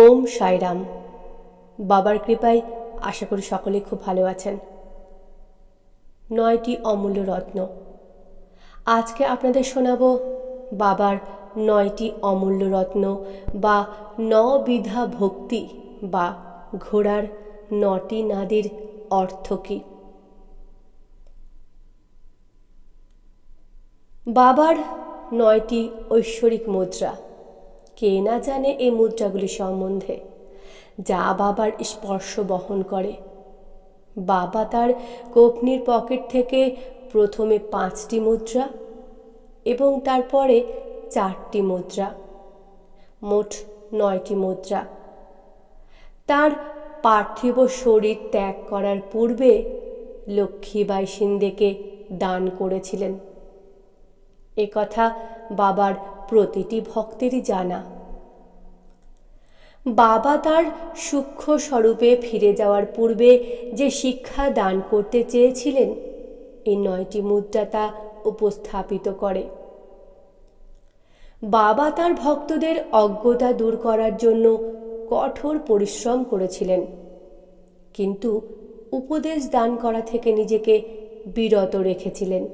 ওম সাইরাম। বাবার কৃপায় আশা করি সকলে খুব ভালো আছেন। 9টি অমূল্য রত্ন। আজকে আপনাদের শোনাব বাবার 9টি অমূল্য রত্ন বা নবিধা ভক্তি বা ঘোড়ার 9টি নাদির অর্থ কী। বাবার 9টি ঐশ্বরিক মুদ্রা। কে না জানে এই মুদ্রাগুলি সম্বন্ধে, যা বাবার স্পর্শ বহন করে। বাবা তার কফনির পকেট থেকে প্রথমে 5টি মুদ্রা এবং তারপরে 4টি মুদ্রা, মোট 9টি মুদ্রা তার পার্থিব শরীর ত্যাগ করার পূর্বে লক্ষ্মীবাঈ শিন্দেকে দান করেছিলেন। এ কথা বাবার প্রতিটি ভক্তেরই জানা। বাবা তার সূক্ষ্ম স্বরূপে ফিরে যাওয়ার পূর্বে যে শিক্ষা দান করতে চেয়েছিলেন, এই 9টি মুদ্রা তা উপস্থাপিত করে। বাবা তার ভক্তদের অজ্ঞতা দূর করার জন্য কঠোর পরিশ্রম করেছিলেন, কিন্তু উপদেশ দান করা থেকে নিজেকে বিরত রেখেছিলেন।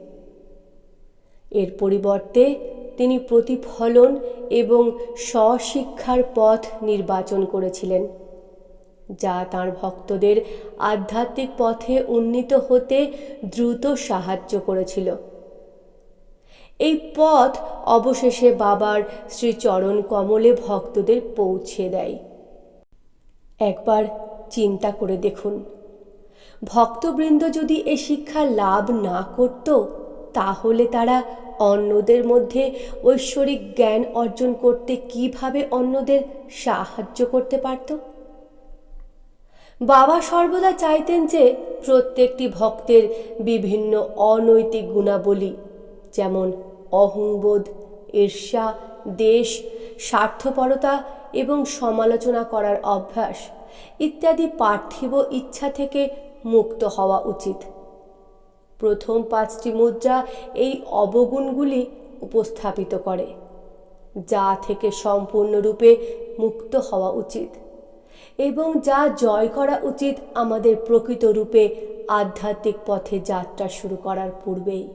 এর পরিবর্তে তিনি প্রতিফলন এবং স্বশিক্ষার পথ নির্বাচন করেছিলেন, যা তাঁর ভক্তদের আধ্যাত্মিক পথে উন্নীত হতে দ্রুত সাহায্য করেছিল। এই পথ অবশেষে বাবার শ্রীচরণ কমলে ভক্তদের পৌঁছে দেয়। একবার চিন্তা করে দেখুন, ভক্তবৃন্দ যদি এ শিক্ষা লাভ না করত, তাহলে তারা অন্যদের মধ্যে ঐশ্বরিক জ্ঞান অর্জন করতে কিভাবে অন্যদের সাহায্য করতে পারত। বাবা সর্বদা চাইতেন যে প্রত্যেকটি ভক্তের বিভিন্ন অনৈতিক গুণাবলী, যেমন অহংবোধ, ঈর্ষা, দ্বেষ, স্বার্থপরতা এবং সমালোচনা করার অভ্যাস ইত্যাদি পার্থিব ইচ্ছা থেকে মুক্ত হওয়া উচিত। প্রথম 5টি মুদ্রা এই অবগুণগুলি উপস্থাপিত করে, যা থেকে সম্পূর্ণরূপে মুক্ত হওয়া উচিত এবং যা জয় করা উচিত আমাদের প্রকৃত রূপে আধ্যাত্মিক পথে যাত্রা শুরু করার পূর্বেই।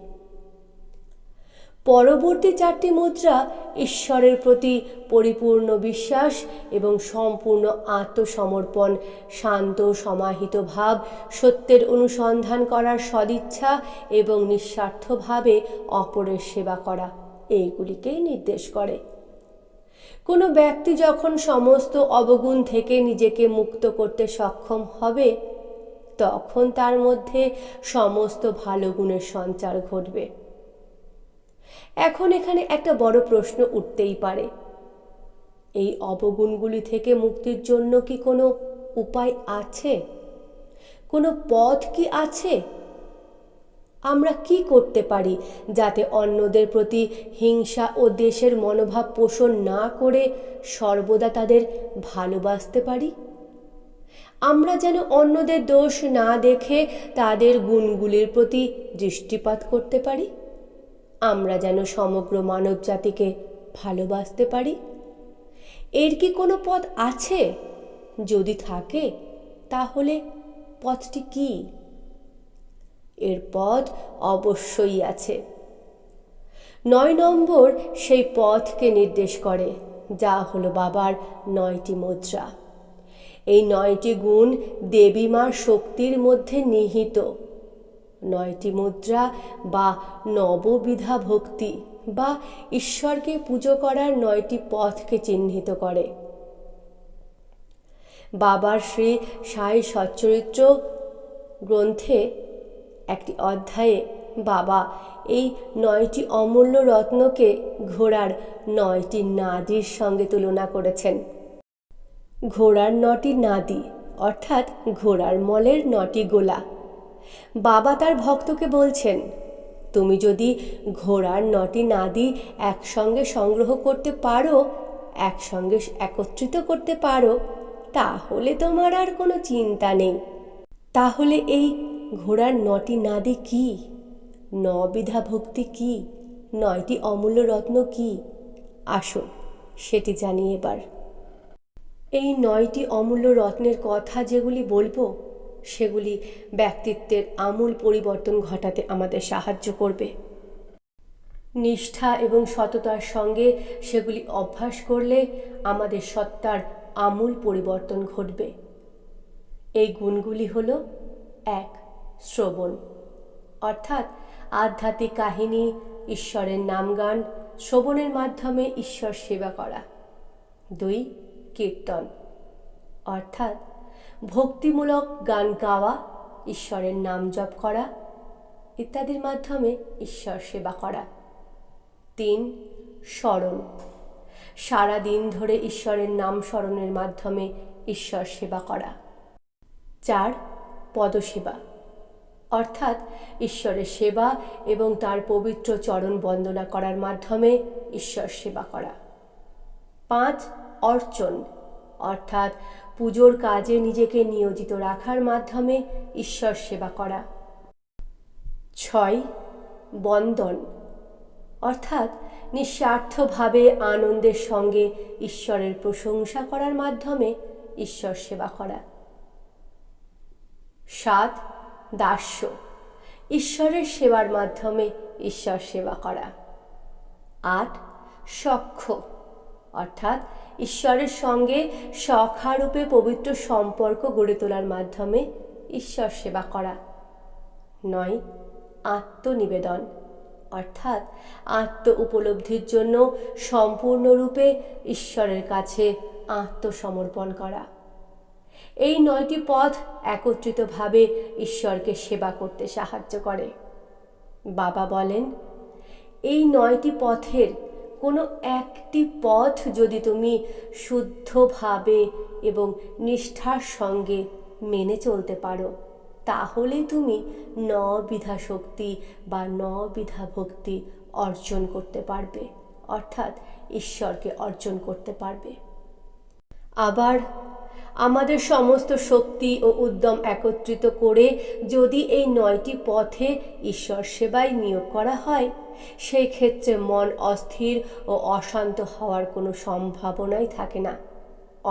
পরবর্তী 4টি মুদ্রা ঈশ্বরের প্রতি পরিপূর্ণ বিশ্বাস এবং সম্পূর্ণ আত্মসমর্পণ, শান্ত সমাহিত ভাব, সত্যের অনুসন্ধান করার সদিচ্ছা এবং নিঃস্বার্থভাবে অপরের সেবা করা, এইগুলিকেই নির্দেশ করে। কোনো ব্যক্তি যখন সমস্ত অবগুণ থেকে নিজেকে মুক্ত করতে সক্ষম হবে, তখন তার মধ্যে সমস্ত ভালো গুণের সঞ্চার ঘটবে। এখন এখানে একটা বড় প্রশ্ন উঠতেই পারে, এই অবগুণগুলি থেকে মুক্তির জন্য কি কোনো উপায় আছে? কোনো পথ কি আছে? আমরা কি করতে পারি যাতে অন্যদের প্রতি হিংসা ও দ্বেষের মনোভাব পোষণ না করে সর্বদা তাদের ভালোবাসতে পারি? আমরা যেন অন্যদের দোষ না দেখে তাদের গুণগুলির প্রতি দৃষ্টিপাত করতে পারি। আমরা যেন সমগ্র মানব জাতিকে ভালোবাসতে পারি। এর কি কোনো পথ আছে? যদি থাকে, তাহলে পথটি কি? এর পথ অবশ্যই আছে। 9 নম্বর সেই পথকে নির্দেশ করে, যা হলো বাবার 9টি মুদ্রা। এই 9টি গুণ দেবী মার শক্তির মধ্যে নিহিত। 9টি মুদ্রা বা নববিধা ভক্তি বা ঈশ্বরকে পুজো করার 9টি পথকে চিহ্নিত করে। বাবার শ্রী সাই সচ্চরিত্র গ্রন্থে একটি অধ্যায়ে বাবা এই 9টি অমূল্য রত্নকে ঘোড়ার 9টি নাদির সঙ্গে তুলনা করেছেন। ঘোড়ার 9টি নাদি অর্থাৎ ঘোড়ার মলের 9টি গোলা। বাবা তার ভক্তকে বলছেন, তুমি যদি ঘোড়ার 9টি নাদি একসঙ্গে সংগ্রহ করতে পারো, একসঙ্গে একত্রিত করতে পারো, তাহলে তোমার আর কোনো চিন্তা নেই। তাহলে এই ঘোড়ার 9টি নাদি কি? নবিধা ভক্তি কি? 9টি অমূল্য রত্ন কি? আসুন সেটি জানি এবার। এই 9টি অমূল্য রত্নের কথা যেগুলি বলবো, সেগুলি ব্যক্তিত্বের আমূল পরিবর্তন ঘটাতে আমাদের সাহায্য করবে। নিষ্ঠা এবং সততার সঙ্গে সেগুলি অভ্যাস করলে আমাদের সত্তার আমূল পরিবর্তন ঘটবে। এই গুণগুলি হল: 1. শ্রবণ, অর্থাৎ আধ্যাত্মিক কাহিনী, ঈশ্বরের নামগান শ্রবণের মাধ্যমে ঈশ্বর সেবা করা। 2. কীর্তন, অর্থাৎ ভক্তিমূলক গান গাওয়া, ঈশ্বরের নাম জপ করা ইত্যাদির মাধ্যমে ঈশ্বর সেবা করা। 3. স্মরণ, সারা দিন ধরে ঈশ্বরের নাম স্মরণের মাধ্যমে ঈশ্বর সেবা করা। 4. পদসেবা, অর্থাৎ ঈশ্বরের সেবা এবং তার পবিত্র চরণ বন্দনা করার মাধ্যমে ঈশ্বর সেবা করা। 5. অর্চন, অর্থাৎ পুজোর কাজে নিজেকে নিয়োজিত রাখার মাধ্যমে ঈশ্বর সেবা করা। 6. বন্দন, অর্থাৎ নিঃস্বার্থভাবে আনন্দের সঙ্গে ঈশ্বরের প্রশংসা করার মাধ্যমে ঈশ্বর সেবা করা। 7. দাস্য, ঈশ্বরের সেবার মাধ্যমে ঈশ্বর সেবা করা। 8. সখ্য, অর্থাৎ ঈশ্বরের সঙ্গে সখারূপে পবিত্র সম্পর্ক গড়ে তোলার মাধ্যমে ঈশ্বর সেবা করা। 9. আত্মনিবেদন, অর্থাৎ আত্ম উপলব্ধির জন্য সম্পূর্ণরূপে ঈশ্বরের কাছে আত্মসমর্পণ করা। এই 9টি পথ একত্রিতভাবে ঈশ্বরকে সেবা করতে সাহায্য করে। বাবা বলেন, এই 9টি পথের কোনো একটি পথ যদি তুমি শুদ্ধভাবে এবং নিষ্ঠার সঙ্গে মেনে চলতে পারো, তাহলে তুমি নবিধা শক্তি বা নবিধা ভক্তি অর্জন করতে পারবে, অর্থাৎ ঈশ্বরকে অর্জন করতে পারবে। আবার আমাদের সমস্ত শক্তি ও উদ্যম একত্রিত করে যদি এই 9টি পথে ঈশ্বর সেবায় নিয়োগ করা হয়, সেই ক্ষেত্রে মন অস্থির ও অশান্ত হওয়ার কোনো সম্ভাবনাই থাকে না।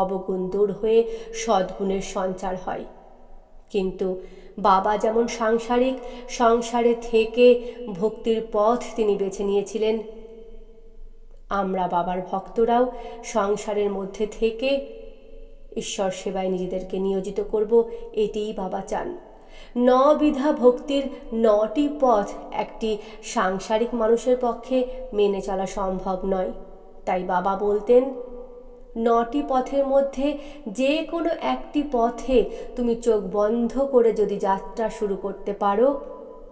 অবগুণ দূর হয়ে সদ্গুণের সঞ্চার হয়। কিন্তু বাবা যেমন সাংসারিক, সংসারে থেকে ভক্তির পথ তিনি বেছে নিয়েছিলেন, আমরা বাবার ভক্তরাও সংসারের মধ্যে থেকে ঈশ্বর সেবায় নিজেদেরকে নিয়োজিত করব, এটিই বাবা চান। নবিধা ভক্তির 9টি পথ একটি সাংসারিক মানুষের পক্ষে মেনে চলা সম্ভব নয়। তাই বাবা বলতেন, 9টি পথের মধ্যে যে কোনো একটি পথে তুমি চোখ বন্ধ করে যদি যাত্রা শুরু করতে পারো,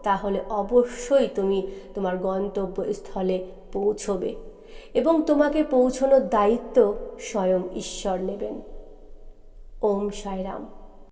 তাহলে অবশ্যই তুমি তোমার গন্তব্যস্থলে পৌঁছবে এবং তোমাকে পৌঁছানোর দায়িত্ব স্বয়ং ঈশ্বর নেবেন। ওম সাই রাম।